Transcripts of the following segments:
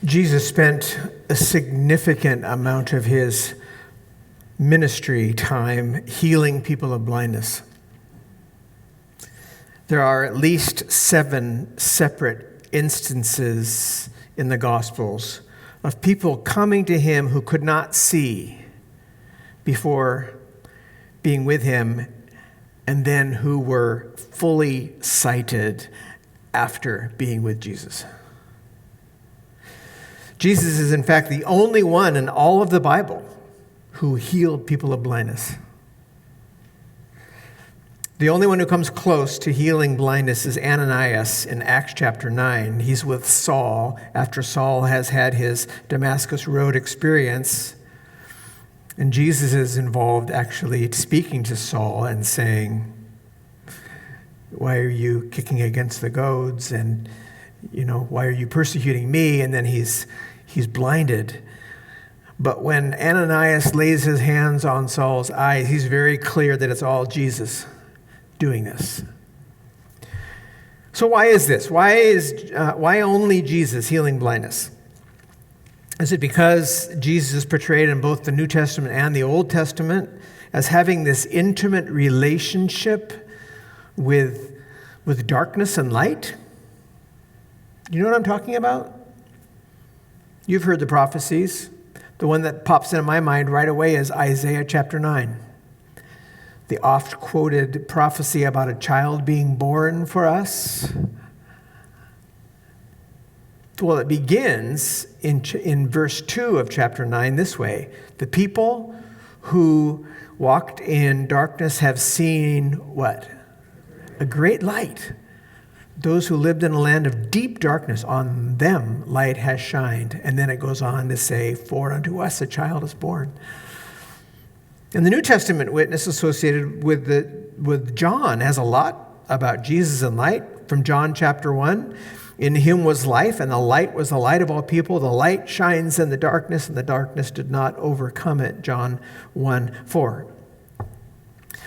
Jesus spent a significant amount of his ministry time healing people of blindness. There are at least 7 separate instances in the Gospels of people coming to him who could not see before being with him, and then who were fully sighted after being with Jesus. Jesus is, in fact, the only one in all of the Bible who healed people of blindness. The only one who comes close to healing blindness is Ananias in Acts chapter 9. He's with Saul after Saul has had his Damascus Road experience. And Jesus is involved actually speaking to Saul and saying, "Why are you kicking against the goads? And, why are you persecuting me?" And then he's blinded. But when Ananias lays his hands on Saul's eyes, he's very clear that it's all Jesus doing this. So why is this? Why only Jesus healing blindness? Is it because Jesus is portrayed in both the New Testament and the Old Testament as having this intimate relationship with darkness and light? You know what I'm talking about? You've heard the prophecies. The one that pops into my mind right away is Isaiah chapter 9. The oft-quoted prophecy about a child being born for us. Well, it begins in verse 2 of chapter 9 this way. The people who walked in darkness have seen what? A great light. Those who lived in a land of deep darkness, on them light has shined. And then it goes on to say, for unto us a child is born. And the New Testament witness associated with John has a lot about Jesus and light. From John chapter 1, in him was life, and the light was the light of all people. The light shines in the darkness, and the darkness did not overcome it. John 1:4.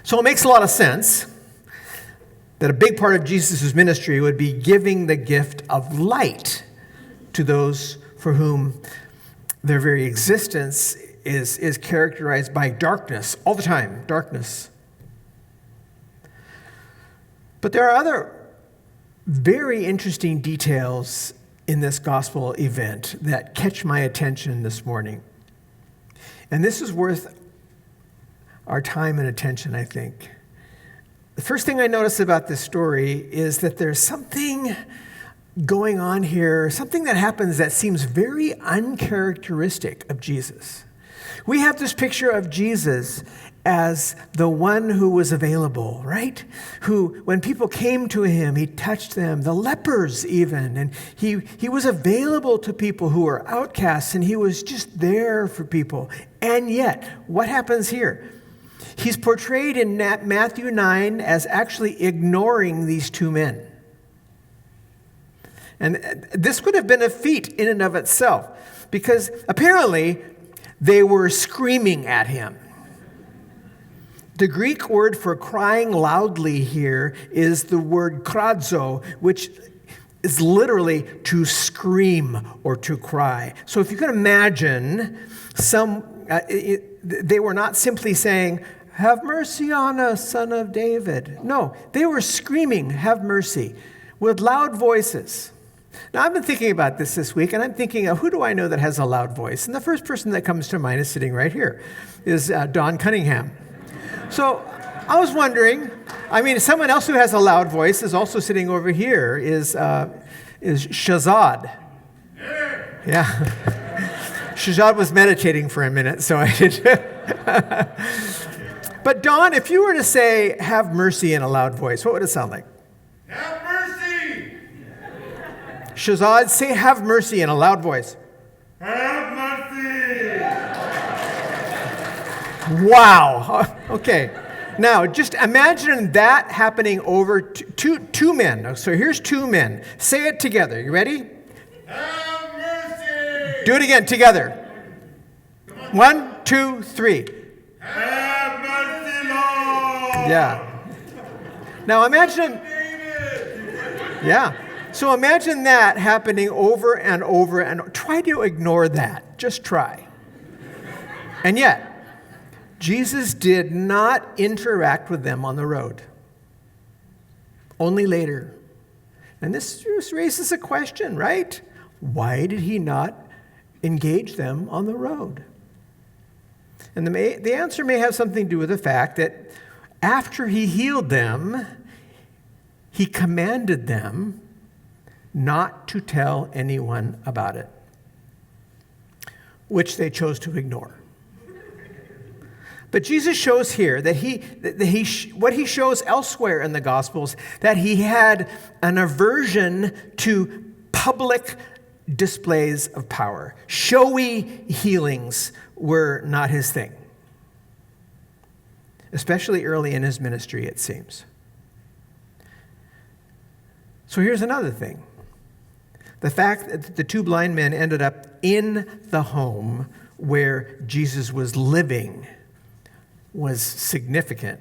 So it makes a lot of sense that a big part of Jesus' ministry would be giving the gift of light to those for whom their very existence is characterized by darkness all the time, darkness. But there are other very interesting details in this gospel event that catch my attention this morning. And this is worth our time and attention, I think. The first thing I notice about this story is that there's something going on here, something that happens that seems very uncharacteristic of Jesus. We have this picture of Jesus as the one who was available, right? Who, when people came to him, he touched them, the lepers even, and he was available to people who were outcasts, and he was just there for people. And yet, what happens here? He's portrayed in Matthew 9 as actually ignoring these 2 men. And this would have been a feat in and of itself, because apparently they were screaming at him. The Greek word for crying loudly here is the word kradzo, which is literally to scream or to cry. So if you can imagine, they were not simply saying, "Have mercy on us, Son of David." No, they were screaming, "Have mercy," with loud voices. Now, I've been thinking about this week, and I'm thinking, who do I know that has a loud voice? And the first person that comes to mind is sitting right here, is Don Cunningham. So I was wondering, someone else who has a loud voice is also sitting over here, is Shazad. Yeah. Shazad was meditating for a minute, so I did. But Don, if you were to say, "have mercy" in a loud voice, what would it sound like? Have mercy! Shazad, say "have mercy" in a loud voice. Have mercy! Wow. Okay. Now, just imagine that happening over two men. So here's 2 men. Say it together. You ready? Have mercy! Do it again together. 1, 2, 3. Have mercy, Lord! Yeah. Now imagine. Yeah. So imagine that happening over and over, and try to ignore that. Just try. And yet, Jesus did not interact with them on the road. Only later. And this raises a question, right? Why did he not engage them on the road? And the answer may have something to do with the fact that after he healed them, he commanded them not to tell anyone about it, which they chose to ignore. But Jesus shows here that what he shows elsewhere in the Gospels, that he had an aversion to public displays of power. Showy healings were not his thing, especially early in his ministry, it seems. So here's another thing. The fact that the two blind men ended up in the home where Jesus was living was significant.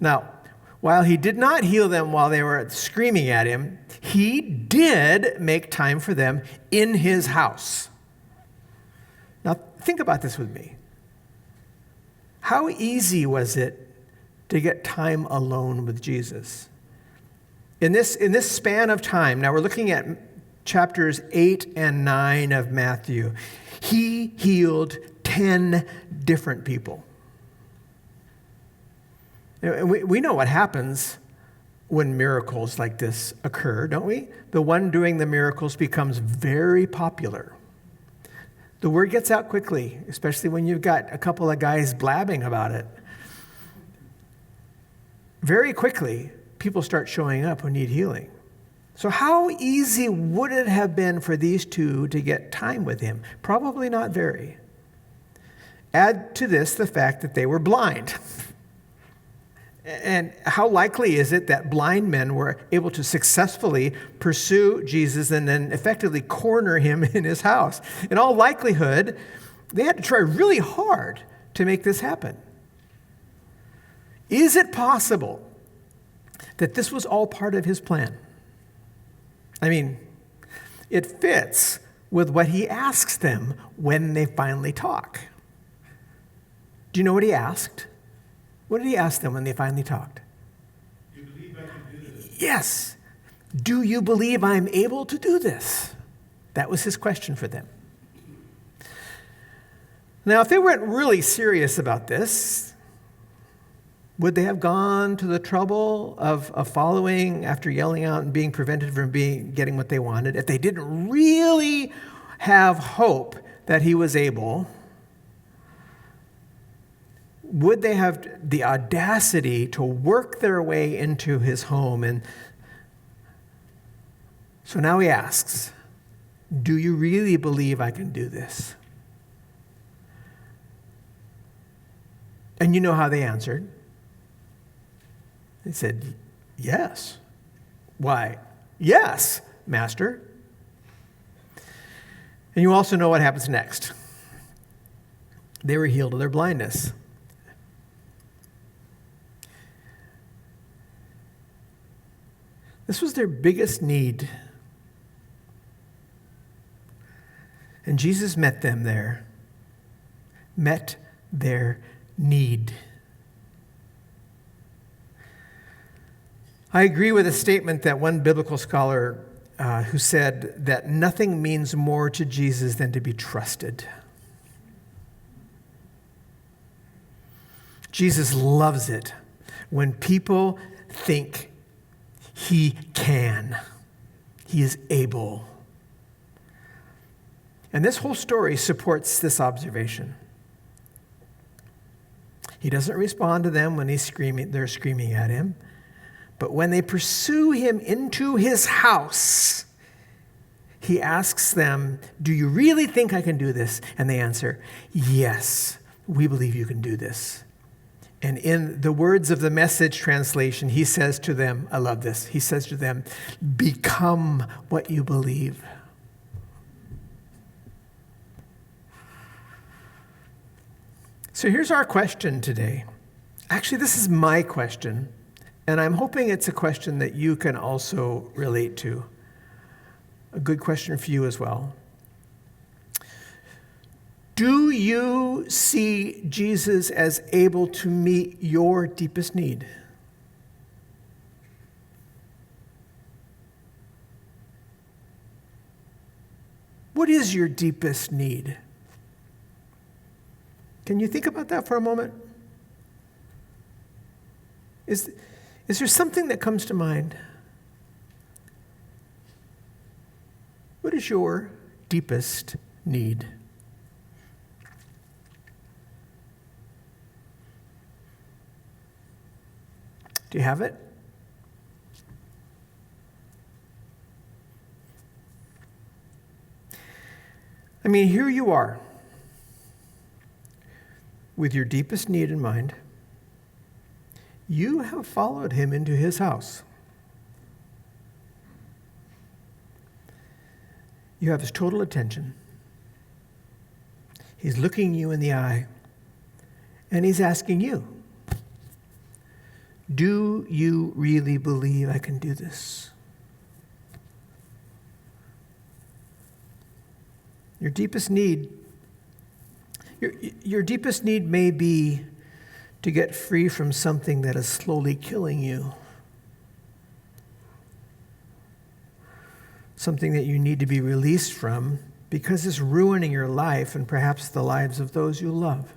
Now, while he did not heal them while they were screaming at him, he did make time for them in his house. Now, think about this with me. How easy was it to get time alone with Jesus? In this span of time, now we're looking at chapters 8 and 9 of Matthew, he healed 10 different people. And we know what happens when miracles like this occur, don't we? The one doing the miracles becomes very popular. The word gets out quickly, especially when you've got a couple of guys blabbing about it. Very quickly, people start showing up who need healing. So how easy would it have been for these two to get time with him? Probably not very. Add to this the fact that they were blind. And how likely is it that blind men were able to successfully pursue Jesus and then effectively corner him in his house? In all likelihood, they had to try really hard to make this happen. Is it possible that this was all part of his plan? I mean, it fits with what he asks them when they finally talk. Do you know what he asked? What did he ask them when they finally talked? Do you believe I can do this? Yes. Do you believe I'm able to do this? That was his question for them. Now, if they weren't really serious about this, would they have gone to the trouble of following after yelling out and being prevented from getting what they wanted? If they didn't really have hope that he was able, would they have the audacity to work their way into his home? And so now he asks, do you really believe I can do this? And you know how they answered. They said, yes. Why? Yes, Master. And you also know what happens next. They were healed of their blindness. This was their biggest need. And Jesus met them there, met their need. I agree with a statement that one biblical scholar who said that nothing means more to Jesus than to be trusted. Jesus loves it when people think he can. He is able. And this whole story supports this observation. He doesn't respond to them when they're screaming at him. But when they pursue him into his house, he asks them, do you really think I can do this? And they answer, yes, we believe you can do this. And in the words of the Message translation, he says to them, I love this, he says to them, become what you believe. So here's our question today. Actually, this is my question, and I'm hoping it's a question that you can also relate to. a good question for you as well. Do you see Jesus as able to meet your deepest need? What is your deepest need? Can you think about that for a moment? Is there something that comes to mind? What is your deepest need? Do you have it? I mean, here you are, with your deepest need in mind. You have followed him into his house. You have his total attention. He's looking you in the eye, and he's asking you, do you really believe I can do this? Your deepest need, your deepest need may be to get free from something that is slowly killing you. Something that you need to be released from because it's ruining your life and perhaps the lives of those you love.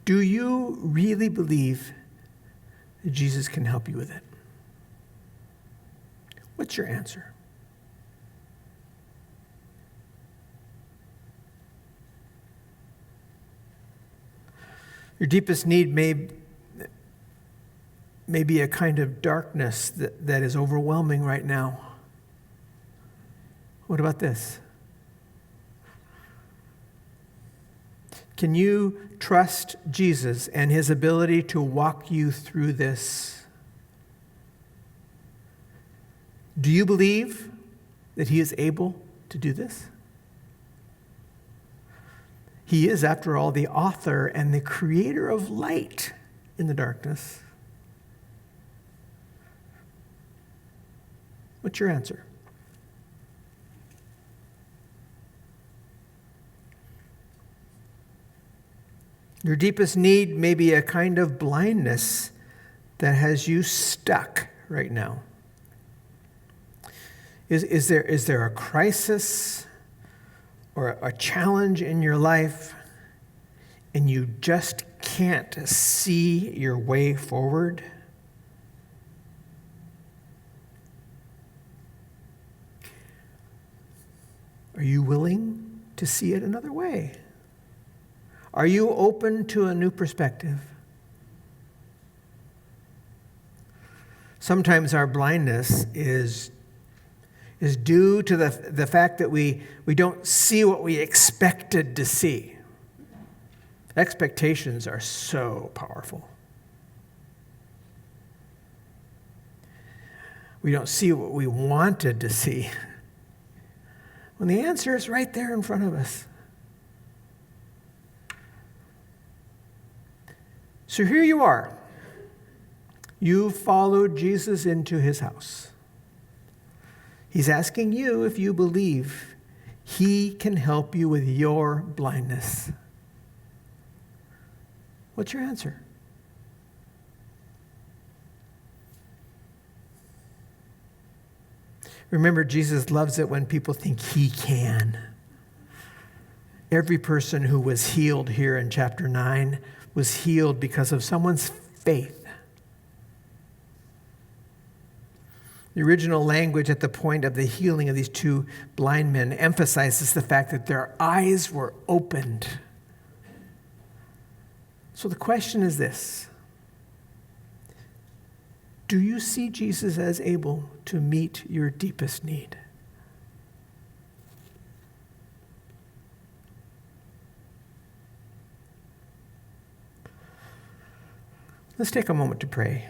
Do you really believe that Jesus can help you with it? What's your answer? Your deepest need may be a kind of darkness that is overwhelming right now. What about this? Can you trust Jesus and his ability to walk you through this? Do you believe that he is able to do this? He is, after all, the author and the creator of light in the darkness. What's your answer? Your deepest need may be a kind of blindness that has you stuck right now. Is there a crisis or a challenge in your life and you just can't see your way forward? Are you willing to see it another way? Are you open to a new perspective? Sometimes our blindness is due to the fact that we don't see what we expected to see. Expectations are so powerful. We don't see what we wanted to see, when the answer is right there in front of us. So here you are. You followed Jesus into his house. He's asking you if you believe he can help you with your blindness. What's your answer? Remember, Jesus loves it when people think he can. Every person who was healed here in chapter 9 was healed because of someone's faith. The original language at the point of the healing of these two blind men emphasizes the fact that their eyes were opened. So the question is this: do you see Jesus as able to meet your deepest need? Let's take a moment to pray.